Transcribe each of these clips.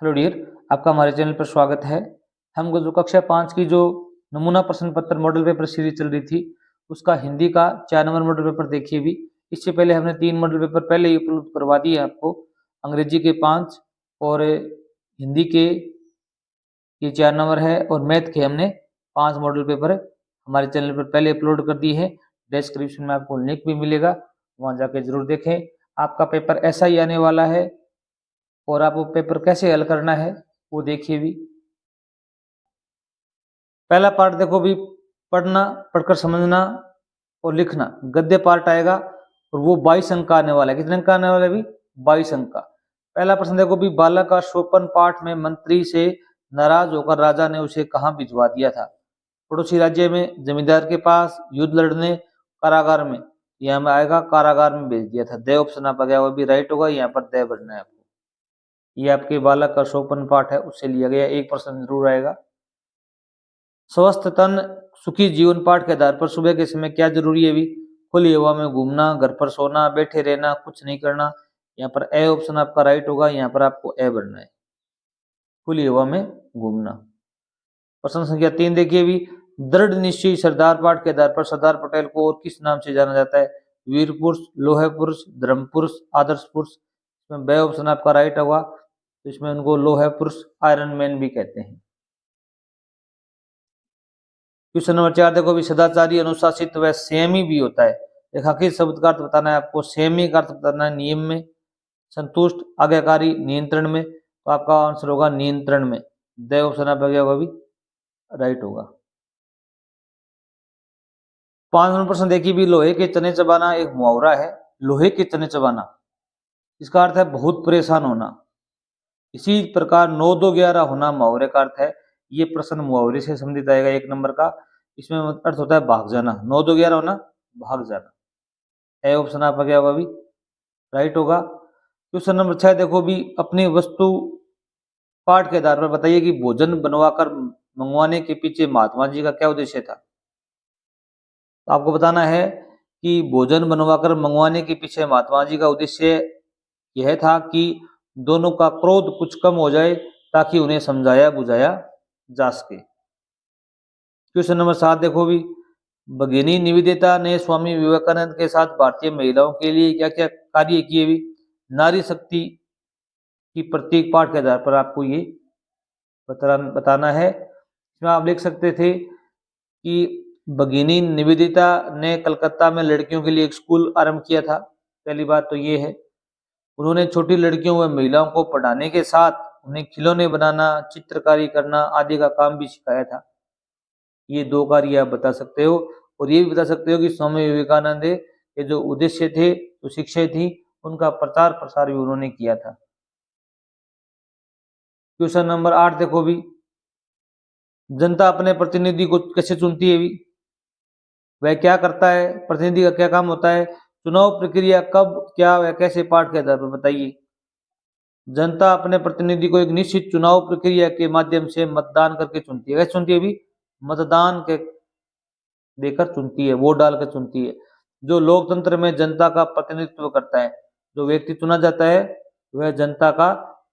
Hello dear, आपका हमारे channel पर स्वागत है। हम जो कक्षा 5 की जो नमूना प्रश्न पत्र मॉडल पेपर सीरीज चल रही थी उसका हिंदी का 4 नंबर मॉडल पेपर देखिए भी। इससे पहले हमने 3 मॉडल पेपर पहले ही उपलब्ध करवा दिए आपको। अंग्रेजी के 5 और हिंदी के ये 4 नंबर है और मैथ के हमने 5 मॉडल पेपर हमारे चैनल पर पहले अपलोड कर दी है। डिस्क्रिप्शन में आपको लिंक भी मिलेगा, वहाँ जाके जरूर देखें। आपका पेपर ऐसा ही आने वाला है और आपको पेपर कैसे हल करना है वो देखिए भी। पहला पार्ट देखो भी, पढ़ना, पढ़कर समझना और लिखना। गद्य पार्ट आएगा और वो 22 अंक का आने वाला है। कितने अंक का आने वाला है भी? 22 अंक का। पहला प्रश्न देखो भी, बालक का शोपन पाठ में मंत्री से नाराज होकर राजा ने उसे कहाँ भिजवा दिया था? पड़ोसी राज्य में, जमींदार के पास, युद्ध लड़ने, कारागार में। यहाँ में आएगा कारागार में भेज दिया था। दे ऑप्शन आपका गया, वो भी राइट होगा। यहाँ पर दे भरना है आपको। ये आपके बालक का शोपन पाठ है, उससे लिया गया एक प्रश्न जरूर आएगा। स्वस्थ तन सुखी जीवन पाठ के आधार पर सुबह के समय क्या जरूरी है भी? खुली हवा में घूमना, घर पर सोना, बैठे रहना, कुछ नहीं करना। यहाँ पर ए ऑप्शन आपका राइट होगा। यहाँ पर आपको ए भरना है, खुली हवा में घूमना। प्रश्न संख्या 3 देखिए भी, दृढ़ निश्चय सरदार पाठ के आधार पर सरदार पटेल को और किस नाम से जाना जाता है? वीर पुरुष, लोहे पुरुष, धर्म पुरुष, आदर्श पुरुष। इसमें बे ऑप्शन आपका राइट होगा। तो इसमें उनको लोहे पुरुष, आयरन मैन भी कहते हैं। क्वेश्चन नंबर 4 देखो भी, सदाचारी, अनुशासित व संयमी भी होता है। रेखांकित शब्द का अर्थ बताना है आपको। संयमी का अर्थ बताना है नियम में, संतुष्ट, आज्ञाकारी, नियंत्रण में। तो आपका आंसर होगा नियंत्रण में। द ऑप्शन आप गया होगा भी राइट होगा। 5 नंबर प्रश्न देखिए भी, लोहे के चने चबाना एक मुहावरा है। लोहे के चने चबाना, इसका अर्थ है बहुत परेशान होना। इसी प्रकार 9 2 11 होना मुहावरे का अर्थ है। ये प्रश्न मुहावरे से संबंधित आएगा 1 नंबर का। इसमें अर्थ होता है भाग जाना। 9 2 11 होना, भाग जाना। ए ऑप्शन आपका क्या होगा भी राइट होगा। क्वेश्चन नंबर 6 देखो भी, अपनी वस्तु पाठ के आधार पर बताइए कि भोजन बनवाकर मंगवाने के पीछे महात्मा जी का क्या उद्देश्य था? तो आपको बताना है कि भोजन बनवाकर मंगवाने के पीछे महात्मा जी का उद्देश्य यह था कि दोनों का क्रोध कुछ कम हो जाए ताकि उन्हें समझाया बुझाया जा सके। क्वेश्चन नंबर 7 देखो भी, भगिनी निवेदिता ने स्वामी विवेकानंद के साथ भारतीय महिलाओं के लिए क्या क्या कार्य किए भी? नारी शक्ति की प्रतीक पाठ के आधार पर आपको ये बताना है। इसमें आप लिख सकते थे कि भगिनी निवेदिता ने कलकत्ता में लड़कियों के लिए एक स्कूल आरंभ किया था। पहली बात तो ये है। उन्होंने छोटी लड़कियों व महिलाओं को पढ़ाने के साथ उन्हें खिलौने बनाना, चित्रकारी करना आदि का काम भी सिखाया था। ये 2 कार्य आप बता सकते हो। और ये भी बता सकते हो कि स्वामी विवेकानंद के जो उद्देश्य थे, जो शिक्षाएं थी, उनका प्रचार प्रसार भी उन्होंने किया था। क्वेश्चन नंबर 8 देखो भी, जनता अपने प्रतिनिधि को कैसे चुनती है भी? वह क्या करता है? प्रतिनिधि का क्या काम होता है? चुनाव प्रक्रिया कब, क्या व कैसे पाठ के आधार पर बताइए। जनता अपने प्रतिनिधि को एक निश्चित चुनाव प्रक्रिया के माध्यम से मतदान करके चुनती है। कैसे चुनती है भी? मतदान के देकर चुनती है, वोट डालकर चुनती है। जो लोकतंत्र में जनता का प्रतिनिधित्व करता है, जो व्यक्ति चुना जाता है वह जनता का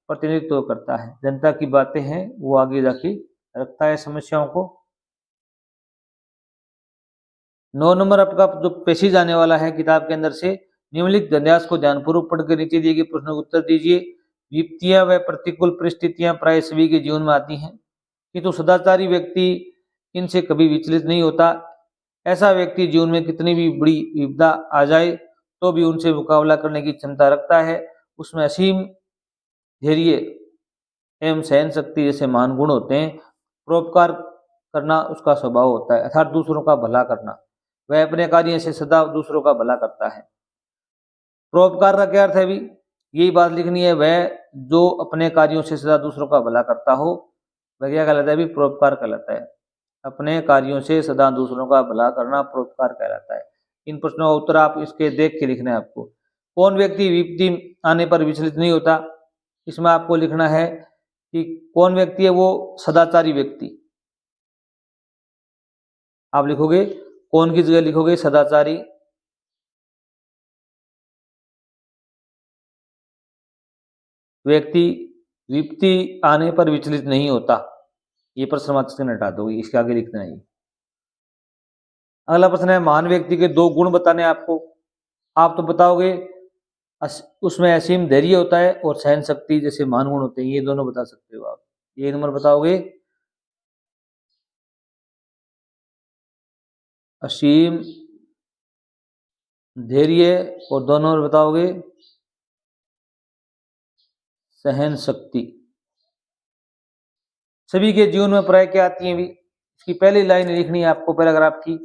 प्रतिनिधित्व करता है। जनता की बातें हैं वो आगे जाके रखता है समस्याओं को। 9 नंबर आपका जो पेशी जाने वाला है किताब के अंदर से, निम्नलिखित गद्यांश को ध्यानपूर्वक पढ़कर नीचे दिए गए प्रश्न का उत्तर दीजिए। विपत्तियां व प्रतिकूल परिस्थितियां प्राय सभी के जीवन में आती हैं, किंतु सदाचारी व्यक्ति इनसे कभी विचलित नहीं होता। ऐसा व्यक्ति जीवन में कितनी भी बड़ी विपदा आ जाए तो भी उनसे मुकाबला करने की क्षमता रखता है। उसमें असीम धैर्य एवं सहन शक्ति जैसे महान गुण होते हैं। परोपकार करना उसका स्वभाव होता है, अर्थात दूसरों का भला करना। वह अपने कार्य से सदा दूसरों का भला करता है। परोपकार का क्या अर्थ है भी? यही बात लिखनी है। वह जो अपने कार्यों से सदा दूसरों का भला करता हो वह क्या कहलाता है भी? परोपकार कहलाता है। अपने कार्यों से सदा दूसरों का भला करना परोपकार कहलाता है। इन प्रश्नों का उत्तर आप इसके देख के लिखना है आपको। कौन व्यक्ति विपत्ति आने पर विचलित नहीं होता? इसमें आपको लिखना है कि कौन व्यक्ति है वो सदाचारी व्यक्ति। आप लिखोगे कौन की जगह लिखोगे सदाचारी व्यक्ति, विपत्ति आने पर विचलित नहीं होता। ये प्रश्न वाचक चिन्ह हटा दो, इसके आगे लिखना है। अगला प्रश्न है, महान व्यक्ति के दो गुण बताने आपको। आप तो बताओगे उसमें असीम धैर्य होता है और सहन शक्ति जैसे महान गुण होते हैं, ये दोनों बता सकते हो आप। ये नंबर बताओगे, असीम धैर्य, और दोनों नंबर बताओगे सहन शक्ति। सभी के जीवन में प्राय क्या आती है भी, इसकी पहली लाइन लिखनी है आपको पैराग्राफ की।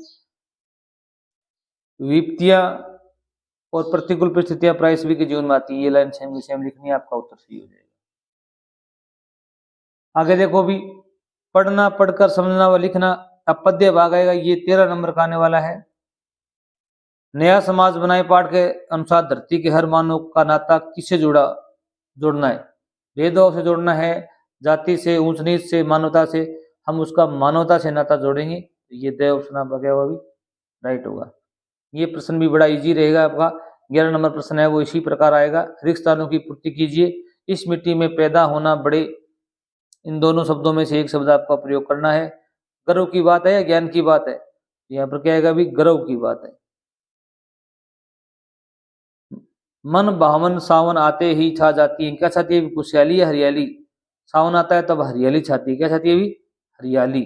विपत्तियां और प्रतिकूल परिस्थितियां प्राय सभी के जीवन में आती है, ये लाइन सेम सेम लिखनी है, आपका उत्तर सही हो जाएगा। आगे देखो भी, पढ़ना, पढ़कर समझना व लिखना। अब पद्य भाग आएगा, ये 13 नंबर का आने वाला है। नया समाज बनाए पाठ के अनुसार धरती के हर मानव का नाता किससे जोड़ना है? भेदभाव से जोड़ना है, जाति से, ऊंच नीच से, मानवता से। हम उसका मानवता से नाता जोड़ेंगे। ये देव ऑप्शन बगैर हुआ भी राइट होगा। ये प्रश्न भी बड़ा इजी रहेगा आपका। 11 नंबर प्रश्न है वो इसी प्रकार आएगा। रिक्त स्थानों की पूर्ति कीजिए। इस मिट्टी में पैदा होना बड़े, इन दोनों शब्दों में से एक शब्द आपका प्रयोग करना है। गर्व की बात है या ज्ञान की बात है? यहाँ पर क्या आएगा भी, गर्व की बात है। मन भावन सावन आते ही छा जाती है, क्या छाती है? खुशहाली या हरियाली? सावन आता है तब हरियाली छाती है, क्या छाती है भी? हरियाली।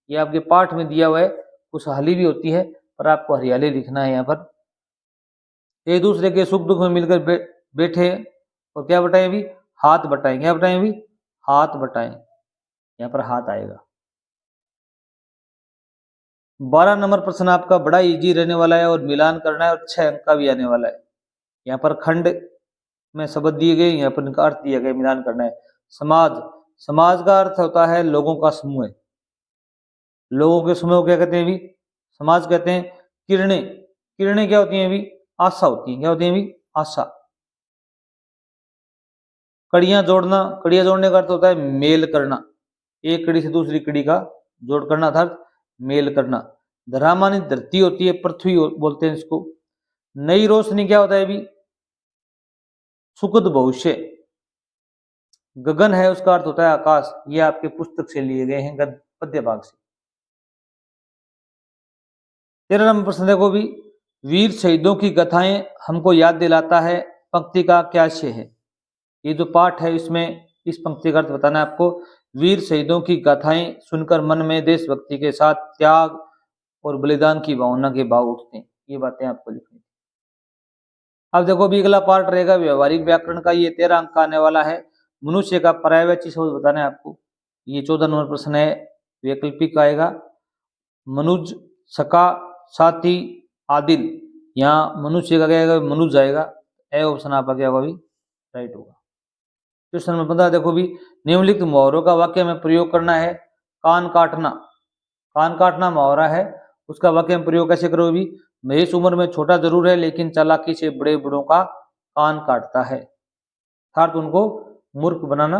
ये आपके पाठ में दिया हुआ है, खुशहाली भी होती है पर आपको हरियाली लिखना है। यहाँ पर एक दूसरे के सुख दुख में मिलकर बैठे और क्या बटाएं भी? हाथ बटाएं। क्या बटाएं भी? हाथ बटाएं। यहाँ पर हाथ आएगा। 12 नंबर प्रश्न आपका बड़ा इजी रहने वाला है और मिलान करना है और 6 अंक का भी आने वाला है। यहाँ पर खंड में शब्द दिए गए, यहाँ पर इनका अर्थ दिया गया, मिलान करना है। समाज, समाज का अर्थ होता है लोगों का समूह। लोगों के समूह को क्या कहते हैं भी? समाज कहते हैं। किरणें, किरणें क्या होती हैं भी? आशा होती है। क्या होती है भी? आशा। कड़ियां जोड़ना, कड़ियां जोड़ने का अर्थ होता है मेल करना। एक कड़ी से दूसरी कड़ी का जोड़ करना था, मेल करना। धरा मानी धरती होती है, पृथ्वी बोलते हैं इसको। नई रोशनी क्या होता है भी? सुखद भविष्य। गगन है, उसका अर्थ होता है आकाश। ये आपके पुस्तक से लिए गए हैं, पद्य भाग से। 13 नंबर प्रश्न देखो भी, वीर शहीदों की कथाएं हमको याद दिलाता है, पंक्ति का क्या आशय है? ये जो पाठ है इसमें इस पंक्ति का अर्थ बताना है आपको। वीर शहीदों की गाथाएं सुनकर मन में देशभक्ति के साथ त्याग और बलिदान की भावना के भाव उठते हैं। ये बातें आपको लिखनी। अब देखो भी अगला पार्ट रहेगा व्यवहारिक व्याकरण का, ये 13 अंक का आने वाला है। मनुष्य का पर्यायवाची शब्द बताना है आपको। ये 14 नंबर प्रश्न है, वैकल्पिक आएगा। मनुज, सका, साथी, आदिल। यहाँ मनुष्य का क्या आएगा? मनुज आएगा। ए ऑप्शन आपका क्या होगा भी? राइट होगा। क्वेश्चन नंबर 15 देखो भी, निम्नलिखित मुहावरों का वाक्य में प्रयोग करना है। कान काटना, कान काटना मुहावरा है, उसका वाक्य में प्रयोग कैसे करो भी? महेश उम्र में छोटा जरूर है लेकिन चालाकी से बड़े बड़ों का कान काटता है, अर्थात उनको मूर्ख बनाना।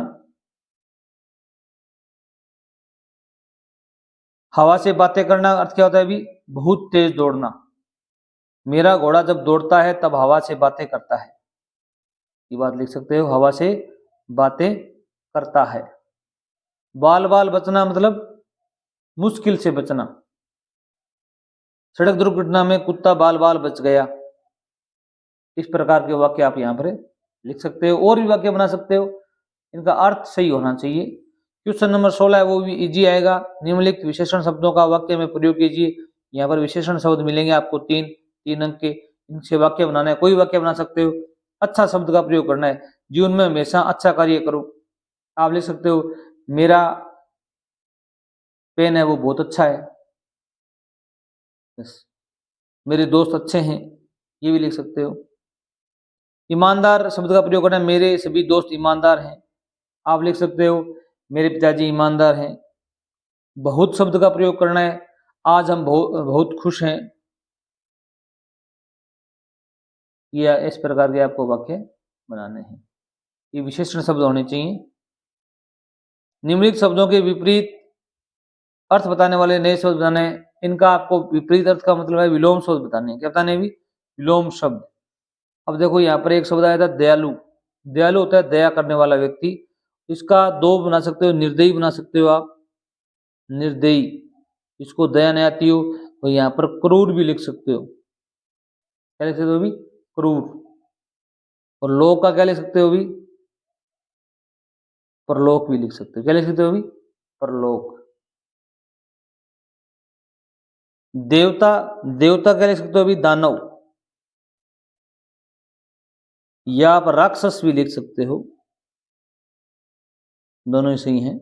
हवा से बातें करना अर्थ क्या होता है भी? बहुत तेज दौड़ना। मेरा घोड़ा जब दौड़ता है तब हवा से बातें करता है, ये बात लिख सकते हो, हवा से बातें करता है। बाल बाल बचना मतलब मुश्किल से बचना। सड़क दुर्घटना में कुत्ता बाल बाल बच गया। इस प्रकार के वाक्य आप यहाँ पर लिख सकते हो, और भी वाक्य बना सकते हो, इनका अर्थ सही होना चाहिए। क्वेश्चन नंबर 16 है वो भी इजी आएगा। निम्नलिखित विशेषण शब्दों का वाक्य में प्रयोग कीजिए। यहाँ पर विशेषण शब्द मिलेंगे आपको तीन अंक के, इनसे वाक्य बनाना है। कोई वाक्य बना सकते हो। अच्छा शब्द का प्रयोग करना है। जीवन में हमेशा अच्छा कार्य करो। आप लिख सकते हो, मेरा पेन है वो बहुत अच्छा है, मेरे दोस्त अच्छे हैं, ये भी लिख सकते हो। ईमानदार शब्द का प्रयोग करना है। मेरे सभी दोस्त ईमानदार हैं, आप लिख सकते हो, मेरे पिताजी ईमानदार हैं। बहुत शब्द का प्रयोग करना है। आज हम बहुत खुश हैं। या इस प्रकार के आपको वाक्य बनाने हैं। ये विशेषण शब्द होने चाहिए। निम्नलिखित शब्दों के विपरीत अर्थ बताने वाले नए शब्द बताने हैं। इनका आपको विपरीत अर्थ का मतलब है विलोम शब्द बताने हैं। क्या बताने भी? विलोम शब्द। अब देखो यहाँ पर एक शब्द आया था दयालु। दयालु होता है दया करने वाला व्यक्ति, इसका दो बना सकते हो, निर्दयी बना सकते हो आप, निर्दयी। इसको दया नहीं आती हो तो यहाँ पर क्रूर भी लिख सकते हो। क्या लिख सकते हो अभी? क्रूर। और लोक का क्या लिख सकते हो अभी? परलोक भी लिख सकते हो। क्या लिख सकते हो अभी? परलोक। देवता, देवता क्या लिख सकते हो अभी? दानव। या आप राक्षस भी लिख सकते हो, दोनों ही सही हैं।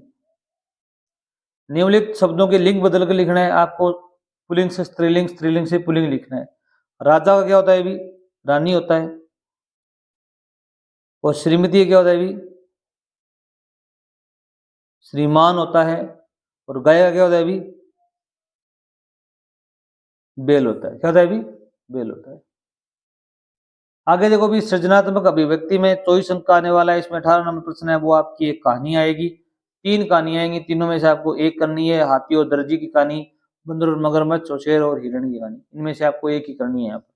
निम्नलिखित शब्दों के लिंग बदल कर लिखना है आपको। पुल्लिंग से स्त्रीलिंग, स्त्रीलिंग से पुल्लिंग लिखना है। राजा का क्या होता है अभी? रानी होता है। और श्रीमती क्या होता है अभी? श्रीमान होता है। और गाय का क्या होता है अभी? बेल होता है। क्या होता है अभी? बेल होता है। आगे देखो भी, सृजनात्मक अभिव्यक्ति में 24 अंक का आने वाला है। इसमें 18 नंबर प्रश्न है, वो आपकी एक कहानी आएगी। 3 कहानी आएंगी, तीनों में से आपको एक करनी है। हाथी और दर्जी की कहानी, बंदर और मगरमच्छ, और शेर और हिरण की कहानी, इनमें से आपको एक ही करनी है यहाँ पर।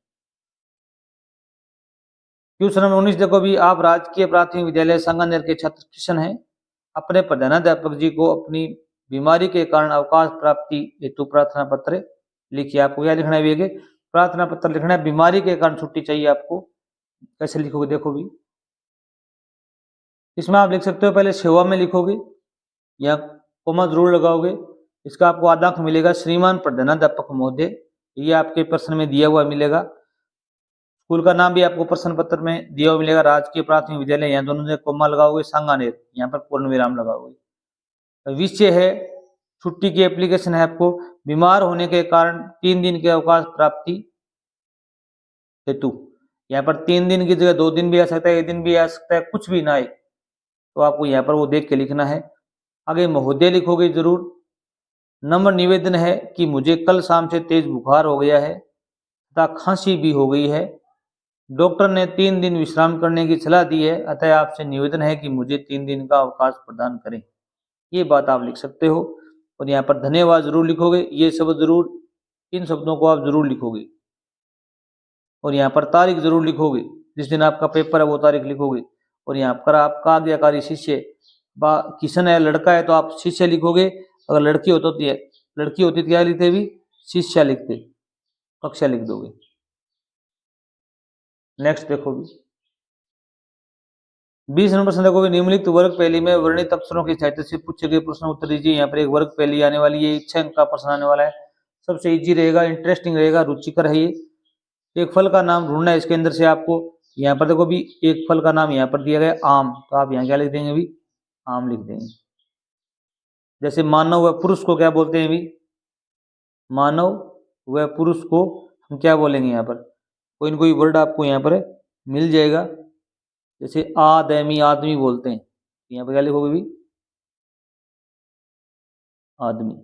क्वेश्चन नंबर 19 देखो भी, आप राजकीय प्राथमिक विद्यालय सांगानेर के छात्र किशन हैं। अपने प्रधानाध्यापक जी को अपनी बीमारी के कारण अवकाश प्राप्ति हेतु प्रार्थना पत्र लिखिए। आपको क्या लिखना है? आगे प्रार्थना पत्र लिखना है। बीमारी के कारण छुट्टी चाहिए आपको। कैसे लिखोगे देखो भी, इसमें आप लिख सकते हो, पहले सेवा में लिखोगे या कोमा जरूर लगाओगे। इसका आपको आधा अंक मिलेगा। श्रीमान प्रधानाध्यापक महोदय, ये आपके प्रश्न में दिया हुआ मिलेगा। स्कूल का नाम भी आपको प्रश्न पत्र में दिया हुआ मिलेगा, राजकीय प्राथमिक विद्यालय, यहाँ दोनों जगह कोमा लगाओगे, सांगानेर यहाँ पर पूर्ण विराम लगाओगे। विषय है, छुट्टी की एप्लीकेशन है आपको, बीमार होने के कारण 3 दिन के अवकाश प्राप्ति हेतु। यहाँ पर 3 दिन की जगह 2 दिन भी आ सकता है, 1 दिन भी आ सकता है, कुछ भी ना आए तो आपको यहाँ पर वो देख के लिखना है। आगे महोदय लिखोगे जरूर। नम्र निवेदन है कि मुझे कल शाम से तेज बुखार हो गया है तथा खांसी भी हो गई है। डॉक्टर ने 3 दिन विश्राम करने की सलाह दी है, अतः आपसे निवेदन है कि मुझे 3 दिन का अवकाश प्रदान करें। ये बात आप लिख सकते हो। और यहाँ पर धन्यवाद जरूर लिखोगे, ये शब्द जरूर, इन शब्दों को आप जरूर लिखोगे। और यहाँ पर तारीख जरूर लिखोगे, जिस दिन आपका पेपर है वो तारीख लिखोगे। और यहाँ पर आपका आज्ञाकारी शिष्य किशन है, लड़का है तो आप शिष्य लिखोगे। अगर लड़की होती है, लड़की होती तो क्या लिखते भी? शिष्या लिखते, कक्षा लिख दोगे। नेक्स्ट देखो भी, 20 नंबर प्रश्न देखोगे, निम्नलिखित वर्ग पहली में वर्णित अक्षरों की सहायता से पूछे गए प्रश्न उत्तर दीजिए। यहाँ पर एक वर्ग पहली आने वाली है, 6 अंक का प्रश्न आने वाला है। सबसे इजी रहेगा, इंटरेस्टिंग रहेगा, रुचिकर है ये। एक फल का नाम ढूंढना है इसके अंदर से आपको। यहाँ पर देखो भी, एक फल का नाम यहाँ पर दिया गया आम, तो आप यहाँ क्या लिख देंगे अभी? आम लिख देंगे। जैसे मानव व पुरुष को क्या बोलते हैं अभी? मानव व पुरुष को हम क्या बोलेंगे? यहाँ पर कोई न कोई वर्ड आपको यहाँ पर मिल जाएगा। जैसे आदमी, आदमी बोलते हैं, यहाँ पर क्या लिखोगे भी? आदमी।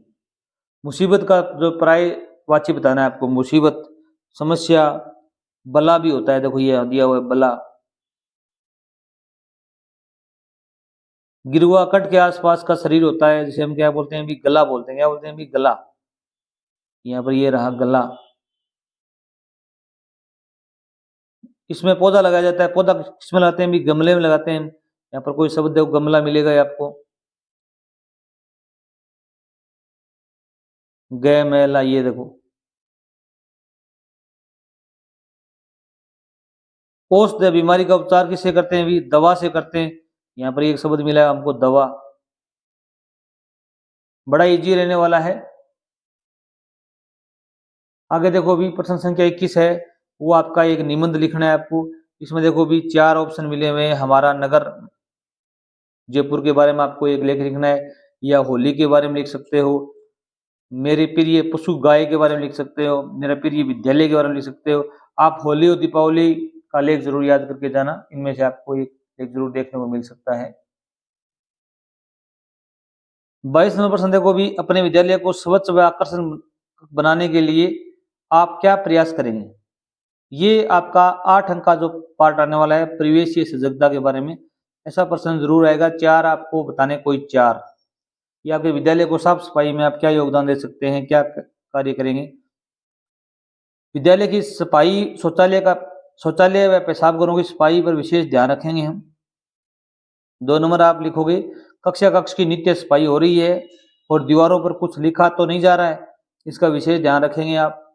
मुसीबत का जो पर्यायवाची बताना है आपको, मुसीबत, समस्या, बला भी होता है, देखो ये दिया हुआ है बला। गिरुआ कट के आसपास का शरीर होता है, जिसे हम क्या बोलते हैं भी? गला बोलते हैं। क्या बोलते हैं भी? गला। यहाँ पर ये रहा गला। इसमें पौधा लगाया जाता है, पौधा किसमें लगाते हैं भी? गमले में लगाते हैं। यहाँ पर कोई शब्द देखो, गमला मिलेगा आपको। गै मैला, ये देखो। औषध, बीमारी का उपचार किससे करते हैं भी? दवा से करते हैं। यहाँ पर एक शब्द मिला है हमको, दवा। बड़ा इजी रहने वाला है। आगे देखो भी, प्रश्न संख्या 21 है, वो आपका एक निबंध लिखना है आपको। इसमें देखो भी 4 ऑप्शन मिले हुए हैं। हमारा नगर जयपुर के बारे में आपको एक लेख लिखना है, या होली के बारे में लिख सकते हो, मेरे प्रिय पशु गाय के बारे में लिख सकते हो, मेरा प्रिय विद्यालय के बारे में लिख सकते हो। आप होली और दीपावली का लेख जरूर याद करके जाना, इनमें से आपको एक लेख जरूर देखने को मिल सकता है। 22 नंबर प्रश्न देखो भी, अपने विद्यालय को स्वच्छ व आकर्षण बनाने के लिए आप क्या प्रयास करेंगे? ये आपका 8 अंक का जो पार्ट आने वाला है, परिवेशीय सजगता के बारे में, ऐसा प्रश्न जरूर आएगा। 4 आपको बताने, कोई 4, या आपके विद्यालय को साफ सफाई में आप क्या योगदान दे सकते हैं, क्या कार्य करेंगे? विद्यालय की सफाई, शौचालय व पेशाब घरों की सफाई पर विशेष ध्यान रखेंगे हम। 2 नंबर आप लिखोगे कक्षा कक्ष की नित्य सफाई हो रही है और दीवारों पर कुछ लिखा तो नहीं जा रहा है, इसका विशेष ध्यान रखेंगे आप।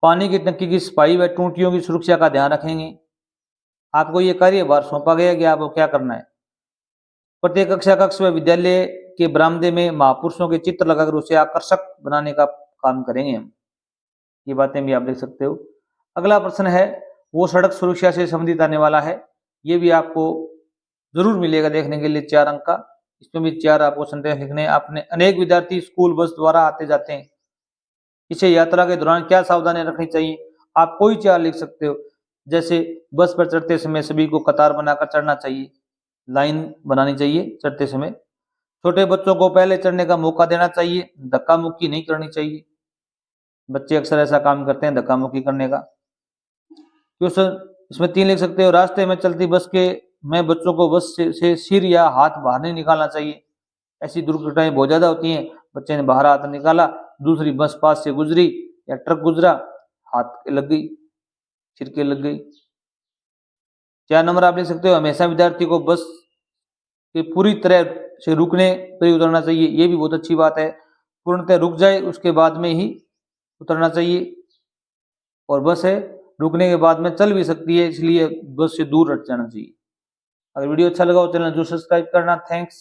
पानी की टंकी की सफाई व टूटियों की सुरक्षा का ध्यान रखेंगे। आपको ये कार्यभार सौंपा गया कि आपको क्या करना है। प्रत्येक कक्षा कक्ष व विद्यालय के बरामदे में महापुरुषों के चित्र लगाकर उसे आकर्षक बनाने का काम करेंगे हम। ये बातें भी आप देख सकते हो। अगला प्रश्न है वो सड़क सुरक्षा से संबंधित आने वाला है, ये भी आपको जरूर मिलेगा देखने के लिए 4 अंक का। इसमें भी 4 आपको सेंटेंस लिखने हैं। आपने अनेक विद्यार्थी स्कूल बस द्वारा आते जाते हैं, इसे यात्रा के दौरान क्या सावधानी रखनी चाहिए, आप कोई 4 लिख सकते हो। जैसे बस पर चढ़ते समय सभी को कतार बनाकर चढ़ना चाहिए, लाइन बनानी चाहिए चढ़ते समय। छोटे बच्चों को पहले चढ़ने का मौका देना चाहिए, धक्का मुक्की नहीं करनी चाहिए। बच्चे अक्सर ऐसा काम करते हैं धक्का मुक्की करने का। क्वेश्चन इसमें 3 लिख सकते हो। रास्ते में चलती बस के में बच्चों को बस से सिर या हाथ बाहर नहीं निकालना चाहिए, ऐसी दुर्घटनाएं बहुत ज्यादा होती हैं। बच्चे ने बाहर हाथ निकाला, दूसरी बस पास से गुजरी या ट्रक गुजरा, हाथ लग गई, सिर के लग गई। 4 नंबर आप लिख सकते हो हमेशा विद्यार्थी को बस के पूरी तरह से रुकने पर ही उतरना चाहिए, ये भी बहुत अच्छी बात है। पूर्णतः रुक जाए उसके बाद में ही उतरना चाहिए। और बस है रुकने के बाद में चल भी सकती है, इसलिए बस से दूर हट जाना चाहिए। अगर वीडियो अच्छा लगा हो चैनल जरूर सब्सक्राइब करना। थैंक्स।